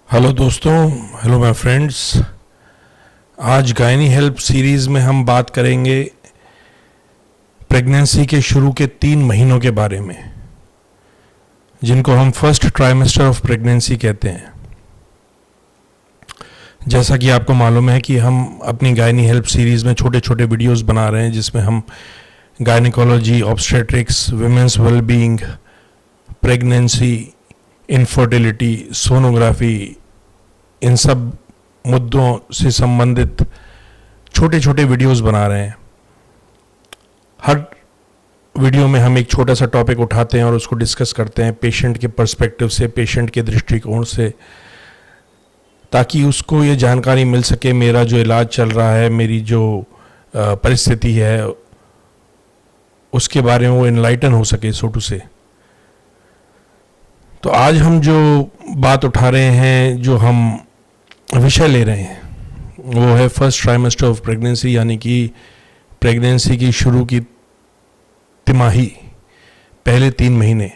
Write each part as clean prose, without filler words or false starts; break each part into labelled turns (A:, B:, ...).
A: Hello दोस्तों, hello my friends. आज gynae help series में हम बात करेंगे प्रेगनेंसी के शुरू के 3 महीनों के बारे में, जिनको हम फर्स्ट ट्राइमेस्टर ऑफ प्रेगनेंसी कहते हैं। जैसा कि आपको मालूम है कि हम अपनी गायनी हेल्प सीरीज़ में छोटे छोटे वीडियोस बना रहे हैं, जिसमें हम gynaecology, obstetrics, women's wellbeing, pregnancy, infertility, sonography, इन सब मुद्दों से संबंधित छोटे छोटे वीडियोस बना रहे हैं। हर वीडियो में हम एक छोटा सा टॉपिक उठाते हैं और उसको डिस्कस करते हैं पेशेंट के पर्सपेक्टिव से, पेशेंट के दृष्टिकोण से, ताकि उसको ये जानकारी मिल सके मेरा जो इलाज चल रहा है, मेरी जो परिस्थिति है, उसके बारे में वो इनलाइटन हो सके, सो टू से। तो आज हम जो बात उठा रहे हैं, जो हम विषय ले रहे हैं, वो है फर्स्ट ट्राइमेस्टर ऑफ प्रेगनेंसी, यानी कि प्रेगनेंसी की शुरू की तिमाही, पहले 3 महीने।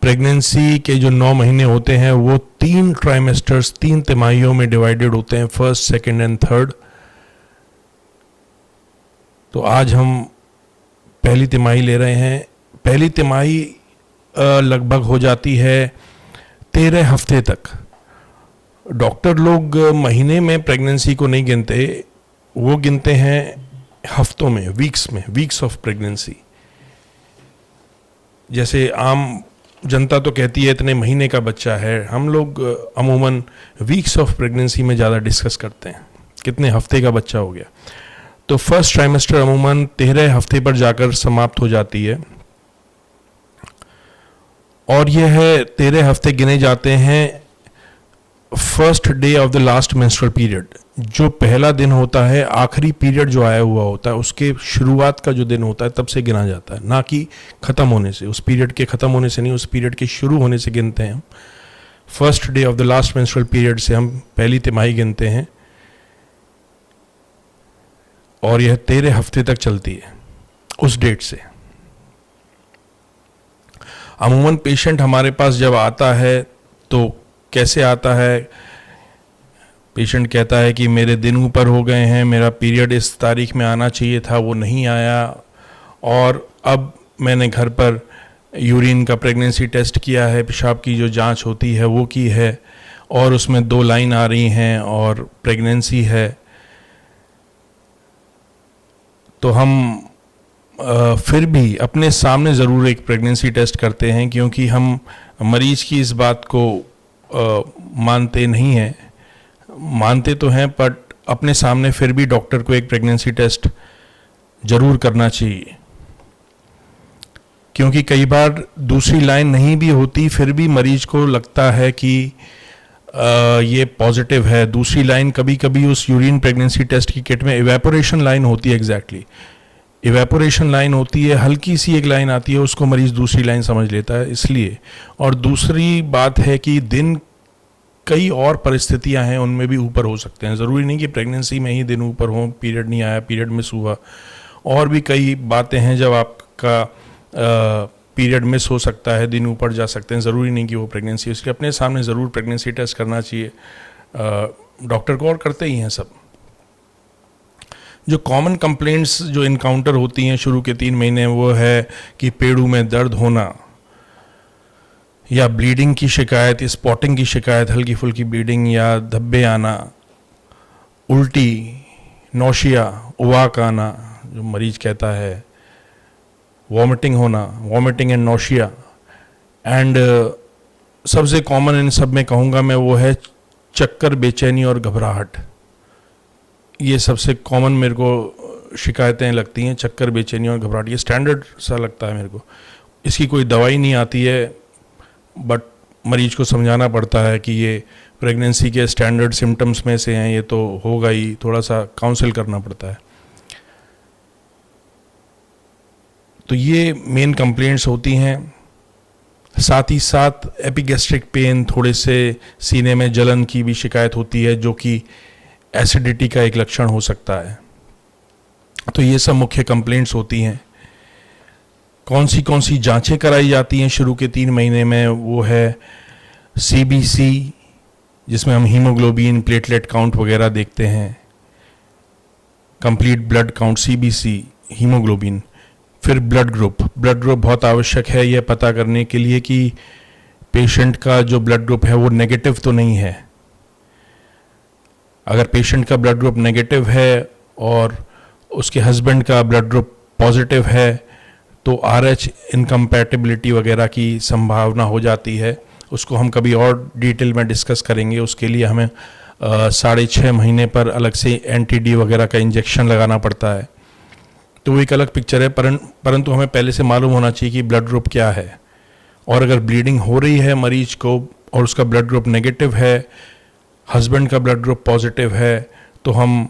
A: प्रेगनेंसी के जो 9 महीने होते हैं वो 3 ट्राइमेस्टर्स, 3 तिमाहियों में डिवाइडेड होते हैं, फर्स्ट, सेकंड एंड थर्ड। तो आज हम पहली तिमाही ले रहे हैं। पहली तिमाही लगभग हो जाती है 13 हफ्ते तक। डॉक्टर लोग महीने में प्रेगनेंसी को नहीं गिनते, वो गिनते हैं हफ्तों में, वीक्स ऑफ प्रेगनेंसी। जैसे आम जनता तो कहती है इतने महीने का बच्चा है, हम लोग अमूमन वीक्स ऑफ प्रेगनेंसी में ज़्यादा डिस्कस करते हैं, कितने हफ्ते का बच्चा हो गया। तो फर्स्ट ट्राइमेस्टर अमूमन 13 हफ्ते पर जाकर समाप्त हो जाती है, और यह 13 हफ्ते गिने जाते हैं first day of the last menstrual period. जो पहला दिन होता है, आखिरी पीरियड जो आया हुआ होता है, उसके शुरुआत का जो दिन होता है तब से गिना जाता है, ना कि ख़त्म होने से। उस पीरियड के ख़त्म होने से नहीं, उस पीरियड के शुरू होने से गिनते हैं हम। First day of the last menstrual period से हम पहली तिमाही गिनते हैं, और यह 13 हफ्ते तक चलती है उस डेट से। अमूमन पेशेंट हमारे पास जब आता है तो कैसे आता है? पेशेंट कहता है कि मेरे दिन ऊपर हो गए हैं, मेरा पीरियड इस तारीख में आना चाहिए था, वो नहीं आया, और अब मैंने घर पर यूरिन का प्रेगनेंसी टेस्ट किया है, पेशाब की जो जांच होती है वो की है, और उसमें 2 लाइन आ रही हैं और प्रेगनेंसी है। तो हम फिर भी अपने सामने ज़रूर एक प्रेगनेंसी टेस्ट करते हैं, क्योंकि हम मरीज़ की इस बात को मानते नहीं हैं, मानते तो हैं, बट अपने सामने फिर भी डॉक्टर को एक प्रेगनेंसी टेस्ट ज़रूर करना चाहिए। क्योंकि कई बार दूसरी लाइन नहीं भी होती, फिर भी मरीज को लगता है कि ये पॉजिटिव है। दूसरी लाइन कभी कभी उस यूरिन प्रेगनेंसी टेस्ट की किट में इवेपोरेशन लाइन होती है, एग्जैक्टली इवेपोरेशन लाइन होती है, हल्की सी एक लाइन आती है, उसको मरीज़ दूसरी लाइन समझ लेता है, इसलिए। और दूसरी बात है कि दिन, कई और परिस्थितियां हैं, उनमें भी ऊपर हो सकते हैं। ज़रूरी नहीं कि प्रेगनेंसी में ही दिन ऊपर हो, पीरियड नहीं आया, पीरियड मिस हुआ, और भी कई बातें हैं जब आपका पीरियड मिस हो सकता है, दिन ऊपर जा सकते हैं। ज़रूरी नहीं कि वो प्रेगनेंसी है, इसलिए अपने सामने ज़रूर प्रेगनेंसी टेस्ट करना चाहिए डॉक्टर को, और करते ही हैं सब। जो कॉमन कंप्लेंट्स जो इनकाउंटर होती हैं शुरू के 3 महीने, वो है कि पेड़ों में दर्द होना, या ब्लीडिंग की शिकायत, स्पॉटिंग की शिकायत, हल्की फुल्की ब्लीडिंग या धब्बे आना, उल्टी, नौशिया, उवाक आना, जो मरीज कहता है, वॉमिटिंग होना, वॉमिटिंग एंड नौशिया, एंड सबसे कॉमन इन सब में कहूँगा मैं वो है चक्कर, बेचैनी और घबराहट। ये सबसे कॉमन मेरे को शिकायतें लगती हैं, चक्कर, बेचैनी और घबराहट। ये स्टैंडर्ड सा लगता है मेरे को। इसकी कोई दवाई नहीं आती है, बट मरीज को समझाना पड़ता है कि ये प्रेगनेंसी के स्टैंडर्ड सिम्टम्स में से हैं, ये तो होगा ही, थोड़ा सा काउंसिल करना पड़ता है। तो ये मेन कंप्लेंट्स होती हैं। साथ ही साथ एपिगैस्ट्रिक पेन, थोड़े से सीने में जलन की भी शिकायत होती है, जो कि एसिडिटी का एक लक्षण हो सकता है। तो ये सब मुख्य कंप्लेंट्स होती हैं। कौन सी जांचें कराई जाती हैं शुरू के 3 महीने में, वो है CBC, जिसमें हम हीमोग्लोबिन, प्लेटलेट काउंट वगैरह देखते हैं, complete blood count CBC, haemoglobin. फिर ब्लड ग्रुप बहुत आवश्यक है यह पता करने के लिए कि पेशेंट का जो ब्लड ग्रुप है वो नेगेटिव तो नहीं है। अगर पेशेंट का ब्लड ग्रुप नेगेटिव है और उसके हस्बैंड का ब्लड ग्रुप पॉजिटिव है तो RH इनकम्पैटिबिलिटी वगैरह की संभावना हो जाती है। उसको हम कभी और डिटेल में डिस्कस करेंगे। उसके लिए हमें 6.5 महीने पर अलग से NTD वगैरह का इंजेक्शन लगाना पड़ता है। तो वो एक अलग पिक्चर है, परंतु हमें पहले से मालूम होना चाहिए कि ब्लड ग्रुप क्या है। और अगर ब्लीडिंग हो रही है मरीज को और उसका ब्लड ग्रुप नेगेटिव है, हस्बैंड का ब्लड ग्रुप पॉजिटिव है, तो हम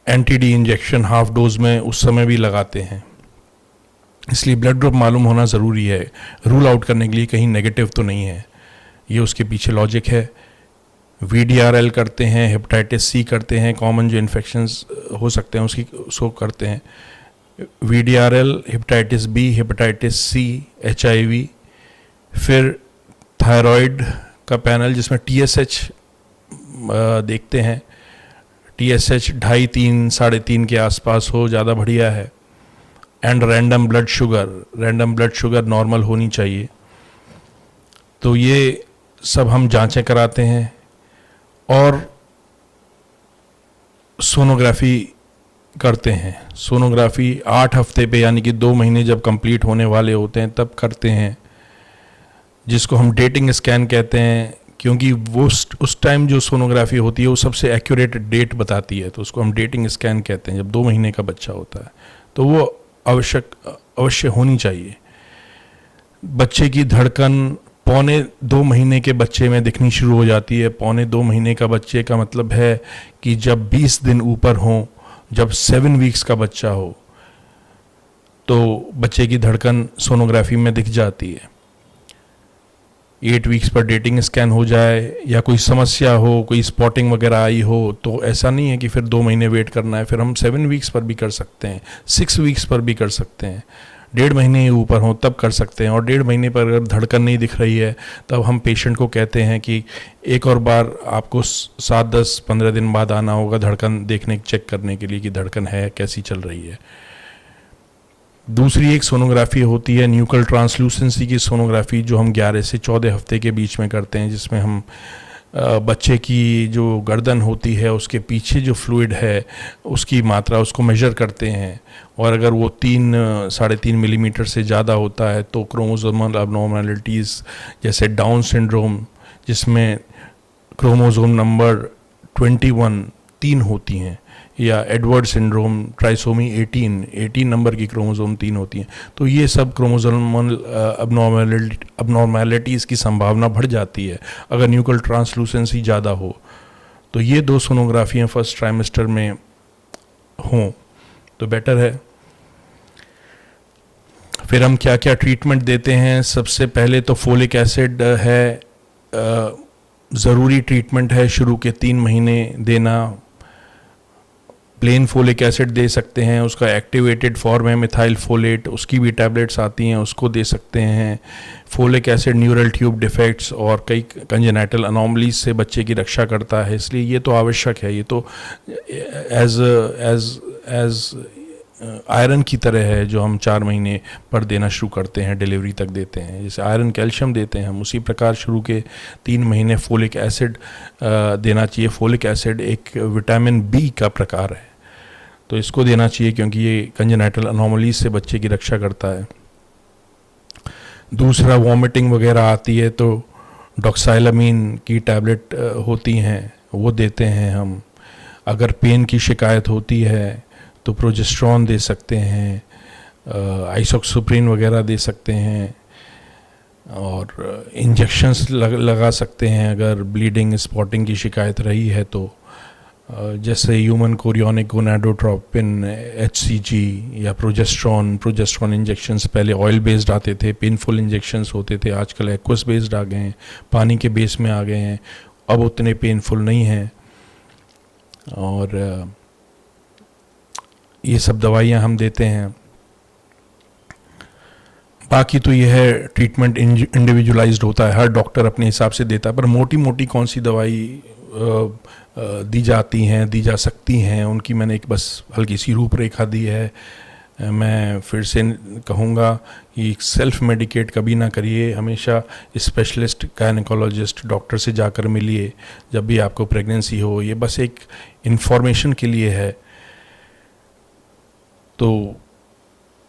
A: NTD इंजेक्शन हाफ डोज में उस समय भी लगाते हैं। इसलिए ब्लड ग्रुप मालूम होना ज़रूरी है, रूल आउट करने के लिए कहीं नेगेटिव तो नहीं है। ये उसके पीछे लॉजिक है। VDRL करते हैं, हेपेटाइटिस C करते हैं, कॉमन जो इन्फेक्शंस हो सकते हैं उसको करते हैं। VDRL, hepatitis B, hepatitis C, HIV, फिर थायराइड का पैनल जिसमें TSH देखते हैं। TSH 2.5, 3.5 के आसपास हो, ज़्यादा बढ़िया है। And random blood sugar normal होनी चाहिए। तो ये सब हम जांचें कराते हैं। और सोनोग्राफी करते हैं। सोनोग्राफी 8 हफ्ते पे यानी कि 2 महीने जब कंप्लीट होने वाले होते हैं तब करते हैं, जिसको हम डेटिंग स्कैन कहते हैं, क्योंकि वो उस टाइम जो सोनोग्राफी होती है वो सबसे एक्यूरेट डेट बताती है। तो उसको हम डेटिंग स्कैन कहते हैं जब 2 महीने का बच्चा होता है। तो वो अवश्य होनी चाहिए। बच्चे की धड़कन 1.25 महीने के बच्चे में दिखनी शुरू हो जाती है। 1.25 महीने का बच्चे का मतलब है कि जब 20 दिन ऊपर हो, जब 7 वीक्स का बच्चा हो, तो बच्चे की धड़कन सोनोग्राफी में दिख जाती है। 8 वीक्स पर डेटिंग स्कैन हो जाए या कोई समस्या हो, कोई स्पॉटिंग वगैरह आई हो, तो ऐसा नहीं है कि फिर 2 महीने वेट करना है। फिर हम 7 वीक्स पर भी कर सकते हैं, 6 वीक्स पर भी कर सकते हैं, 1.5 महीने ऊपर हो तब कर सकते हैं। और 1.5 महीने पर अगर धड़कन नहीं दिख रही है तब हम पेशेंट को कहते हैं कि एक और बार आपको 7, 10, 15 दिन बाद आना होगा धड़कन देखने, चेक करने के लिए कि धड़कन है, कैसी चल रही है। दूसरी एक सोनोग्राफी होती है न्यूकल ट्रांसल्यूसेंसी की सोनोग्राफी, जो हम 11 से 14 हफ्ते के बीच में करते हैं, जिसमें हम बच्चे की जो गर्दन होती है उसके पीछे जो फ्लूइड है उसकी मात्रा उसको मेजर करते हैं। और अगर वो 3-3.5 मिलीमीटर से ज़्यादा होता है तो क्रोमोसोमल अबनॉर्मैलिटीज़ जैसे डाउन सिंड्रोम, जिसमें क्रोमोसोम नंबर 21 3 होती हैं, या एडवर्ड सिंड्रोम ट्राइसोमी 18 नंबर की क्रोमोसोम 3 होती हैं, तो ये सब क्रोमोसोमल अबनॉर्मैलिटीज़ की संभावना बढ़ जाती है अगर न्यूकल ट्रांसलूसेंसी ज़्यादा हो। तो ये 2 सोनोग्राफियाँ फर्स्ट ट्राइमेस्टर में हों तो बेटर है। फिर हम क्या क्या ट्रीटमेंट देते हैं। सबसे पहले तो फोलिक एसिड है, ज़रूरी ट्रीटमेंट है, शुरू के 3 महीने देना। प्लेन फोलिक एसिड दे सकते हैं, उसका एक्टिवेटेड फॉर्म है मिथाइल फोलेट, उसकी भी टैबलेट्स आती हैं, उसको दे सकते हैं। Folic acid neural tube defects और कई कंजेनाइटल अनोमलीज से बच्चे की रक्षा करता है, इसलिए ये तो आवश्यक है। ये तो एज आयरन की तरह है जो हम 4 महीने पर देना शुरू करते हैं, डिलीवरी तक देते हैं। जैसे आयरन कैल्शियम देते हैं हम, उसी प्रकार शुरू के 3 महीने फोलिक एसिड देना चाहिए। फोलिक एसिड एक विटामिन B का प्रकार है, तो इसको देना चाहिए क्योंकि ये कंजेनाइटल अनोमलीज से बच्चे की रक्षा करता है। दूसरा, वॉमिटिंग वगैरह आती है तो डॉक्साइलामीन की टैबलेट होती हैं, वो देते हैं हम। अगर पेन की शिकायत होती है तो प्रोजेस्ट्रॉन दे सकते हैं, आइसोक्सुप्रिन वगैरह दे सकते हैं, और इंजेक्शंस लगा सकते हैं अगर ब्लीडिंग स्पॉटिंग की शिकायत रही है तो, जैसे ह्यूमन कोरियोनिक गोनाडोट्रोपिन HCG या प्रोजेस्ट्रॉन इंजेक्शंस। पहले ऑयल बेस्ड आते थे, पेनफुल इंजेक्शंस होते थे, आजकल एक्वस बेस्ड आ गए हैं, पानी के बेस में आ गए हैं, अब उतने पेनफुल नहीं हैं। और ये सब दवाइयाँ हम देते हैं। बाकी तो यह है ट्रीटमेंट इंडिविजुअलाइज्ड होता है, हर डॉक्टर अपने हिसाब से देता है, पर मोटी मोटी कौन सी दवाई दी जाती हैं, दी जा सकती हैं, उनकी मैंने एक बस हल्की सी रूपरेखा दी है। मैं फिर से कहूँगा कि सेल्फ मेडिकेट कभी ना करिए, हमेशा स्पेशलिस्ट गायनेकोलॉजिस्ट डॉक्टर से जाकर मिलिए जब भी आपको प्रेगनेंसी हो। ये बस एक इन्फॉर्मेशन के लिए है। तो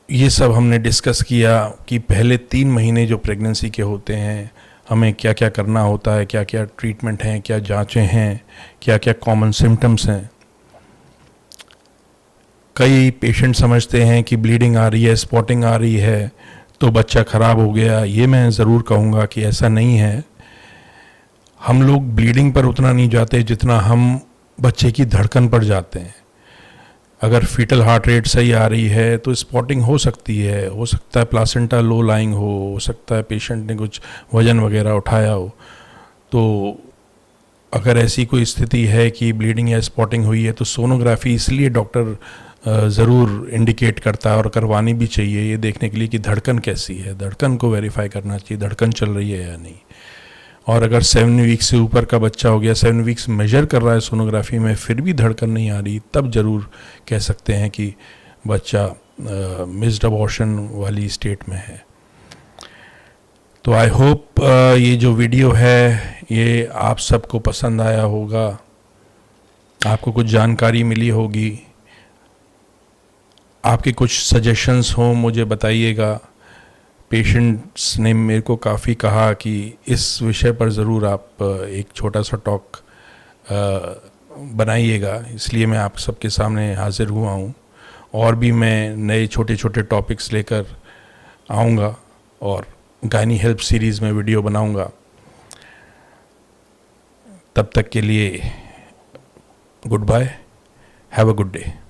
A: ये सब हमने डिस्कस किया कि पहले 3 महीने जो प्रेगनेंसी के होते हैं हमें क्या क्या करना होता है, क्या क्या ट्रीटमेंट हैं, क्या जांचें हैं, क्या क्या कॉमन सिम्टम्स हैं। कई पेशेंट समझते हैं कि ब्लीडिंग आ रही है, स्पॉटिंग आ रही है तो बच्चा ख़राब हो गया। ये मैं ज़रूर कहूँगा कि ऐसा नहीं है। हम लोग ब्लीडिंग पर उतना नहीं जाते जितना हम बच्चे की धड़कन पर जाते हैं। अगर फीटल हार्ट रेट सही आ रही है तो स्पॉटिंग हो सकती है, हो सकता है प्लासेंटा लो लाइंग हो सकता है पेशेंट ने कुछ वज़न वगैरह उठाया हो। तो अगर ऐसी कोई स्थिति है कि ब्लीडिंग या स्पॉटिंग हुई है तो सोनोग्राफी इसलिए डॉक्टर ज़रूर इंडिकेट करता है और करवानी भी चाहिए, ये देखने के लिए कि धड़कन कैसी है, धड़कन को वेरीफाई करना चाहिए, धड़कन चल रही है या नहीं। और अगर 7 वीक्स से ऊपर का बच्चा हो गया, 7 वीक्स मेजर कर रहा है सोनोग्राफी में, फिर भी धड़कन नहीं आ रही, तब ज़रूर कह सकते हैं कि बच्चा मिस्ड अबॉर्शन वाली स्टेट में है। तो आई होप ये जो वीडियो है ये आप सबको पसंद आया होगा, आपको कुछ जानकारी मिली होगी। आपके कुछ सजेशंस हों मुझे बताइएगा। पेशेंट्स ने मेरे को काफ़ी कहा कि इस विषय पर ज़रूर आप एक छोटा सा टॉक बनाइएगा, इसलिए मैं आप सबके सामने हाजिर हुआ हूँ। और भी मैं नए छोटे छोटे टॉपिक्स लेकर आऊँगा और गायनी हेल्प सीरीज़ में वीडियो बनाऊँगा। तब तक के लिए good bye, have a good day.